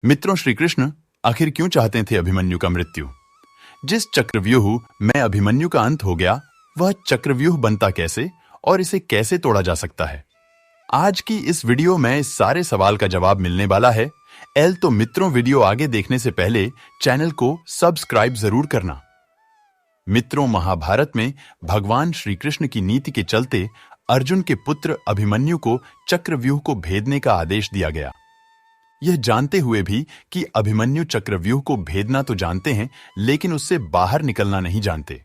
मित्रों, श्री कृष्ण आखिर क्यों चाहते थे अभिमन्यु का मृत्यु? जिस चक्रव्यूह में अभिमन्यु का अंत हो गया, वह चक्रव्यूह बनता कैसे और इसे कैसे तोड़ा जा सकता है? आज की इस वीडियो में इस सारे सवाल का जवाब मिलने वाला है। तो मित्रों, वीडियो आगे देखने से पहले चैनल को सब्सक्राइब जरूर करना। मित्रों, महाभारत में भगवान श्री कृष्ण की नीति के चलते अर्जुन के पुत्र अभिमन्यु को चक्रव्यूह को भेदने का आदेश दिया गया। यह जानते हुए भी कि अभिमन्यु चक्रव्यूह को भेदना तो जानते हैं, लेकिन उससे बाहर निकलना नहीं जानते।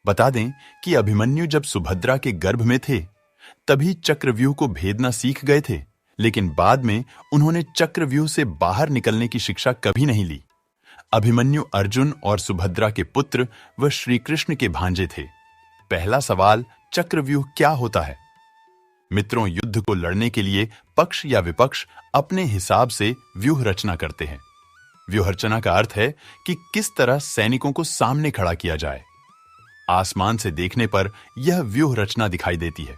बता दें कि अभिमन्यु जब सुभद्रा के गर्भ में थे, तभी चक्रव्यूह को भेदना सीख गए थे, लेकिन बाद में उन्होंने चक्रव्यूह से बाहर निकलने की शिक्षा कभी नहीं ली। अभिमन्यु अर्जुन और सुभद्रा के पुत्र व श्री कृष्ण के भांजे थे। पहला सवाल, चक्रव्यूह क्या होता है? मित्रों, युद्ध को लड़ने के लिए पक्ष या विपक्ष अपने हिसाब से व्यूह रचना करते हैं। व्यूह रचना का अर्थ है कि किस तरह सैनिकों को सामने खड़ा किया जाए। आसमान से देखने पर यह व्यूह रचना दिखाई देती है।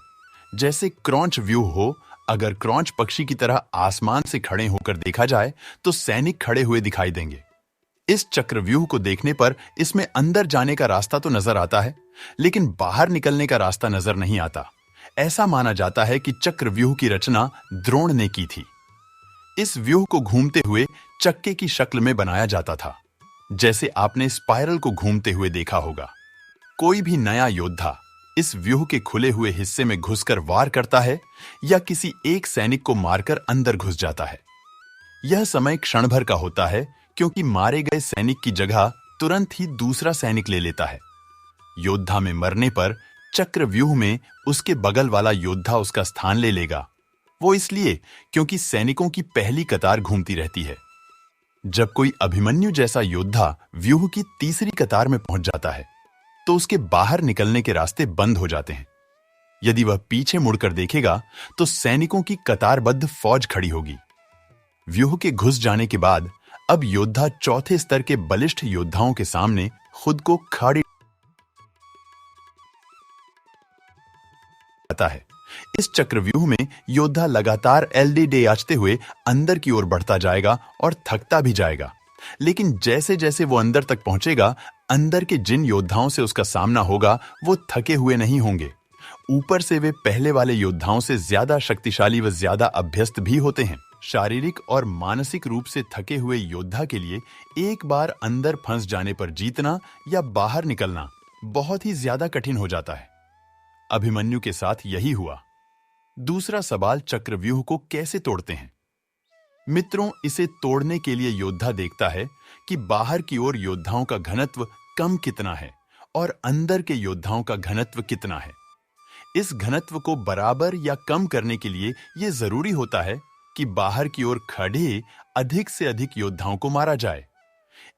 जैसे क्रॉंच व्यूह हो, अगर क्रॉंच पक्षी की तरह आसमान से खड़े होकर देखा जाए तो सैनिक खड़े हुए दिखाई देंगे। इस चक्रव्यूह को देखने पर इसमें अंदर जाने का रास्ता तो नजर आता है, लेकिन बाहर निकलने का रास्ता नजर नहीं आता। ऐसा माना जाता है कि चक्रव्यूह की रचना द्रोण ने की थी। इस व्यूह को घूमते हुए चक्के की शक्ल में बनाया जाता था, जैसे आपने स्पाइरल को घूमते हुए देखा होगा। कोई भी नया योद्धा इस व्यूह के खुले हुए हिस्से में घुसकर वार करता है या किसी एक सैनिक को मारकर अंदर घुस जाता है। यह समय क्षण भर का होता है, क्योंकि मारे गए सैनिक की जगह तुरंत ही दूसरा सैनिक ले लेता है। योद्धा में मरने पर चक्रव्यूह में उसके बगल वाला योद्धा उसका स्थान ले लेगा। वो इसलिए क्योंकि सैनिकों की पहली कतार घूमती रहती है। जब कोई अभिमन्यु जैसा योद्धा व्यूह की तीसरी कतार में पहुंच जाता है, तो उसके बाहर निकलने के रास्ते बंद हो जाते हैं। यदि वह पीछे मुड़कर देखेगा तो सैनिकों की कतारबद्ध फौज खड़ी होगी। व्यूह के घुस जाने के बाद अब योद्धा चौथे स्तर के बलिष्ठ योद्धाओं के सामने खुद को खड़ी आता है। इस चक्रव्यूह में योद्धा लगातार एलडी याचते हुए अंदर की ओर बढ़ता जाएगा और थकता भी जाएगा। लेकिन जैसे जैसे वो अंदर तक पहुंचेगा, अंदर के जिन योद्धाओं से उसका सामना होगा वो थके हुए नहीं होंगे। ऊपर से वे पहले वाले योद्धाओं से ज्यादा शक्तिशाली व ज्यादा अभ्यस्त भी होते हैं। शारीरिक और मानसिक रूप से थके हुए योद्धा के लिए एक बार अंदर फंस जाने पर जीतना या बाहर निकलना बहुत ही ज्यादा कठिन हो जाता है। अभिमन्यु के साथ यही हुआ। दूसरा सवाल, चक्रव्यूह को कैसे तोड़ते हैं? मित्रों, इसे तोड़ने के लिए योद्धा देखता है कि बाहर की ओर योद्धाओं का घनत्व कम कितना है और अंदर के योद्धाओं का घनत्व कितना है। इस घनत्व को बराबर या कम करने के लिए यह जरूरी होता है कि बाहर की ओर खड़े अधिक से अधिक योद्धाओं को मारा जाए।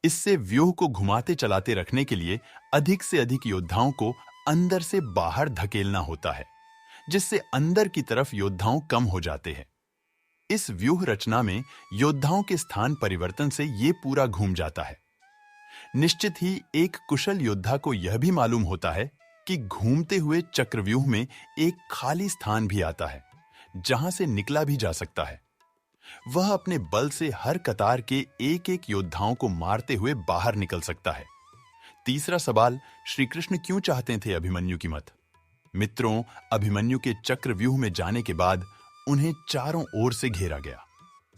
इससे व्यूह को घुमाते चलाते रखने के लिए अधिक से अधिक योद्धाओं को अंदर से बाहर धकेलना होता है, जिससे अंदर की तरफ योद्धाओं कम हो जाते हैं। इस व्यूह रचना में योद्धाओं के स्थान परिवर्तन से ये पूरा घूम जाता है। निश्चित ही एक कुशल योद्धा को यह भी मालूम होता है कि घूमते हुए चक्रव्यूह में एक खाली स्थान भी आता है, जहां से निकला भी जा सकता है। वह अपने बल से हर कतार के एक एक योद्धाओं को मारते हुए बाहर निकल सकता है। तीसरा सवाल, श्री कृष्ण क्यों चाहते थे अभिमन्यु की मौत? मित्रों, अभिमन्यु के चक्रव्यूह में जाने के बाद उन्हें चारों ओर से घेरा गया,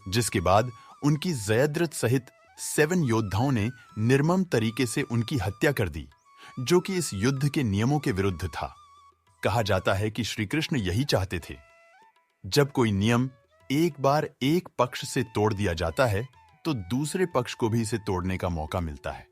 जिसके बाद उनकी जयद्रथ सहित 7 योद्धाओं ने निर्मम तरीके से उनकी हत्या कर दी, जो कि इस युद्ध के नियमों के विरुद्ध था। कहा जाता है कि श्री कृष्ण यही चाहते थे। जब कोई नियम एक बार एक पक्ष से तोड़ दिया जाता है, तो दूसरे पक्ष को भी इसे तोड़ने का मौका मिलता है।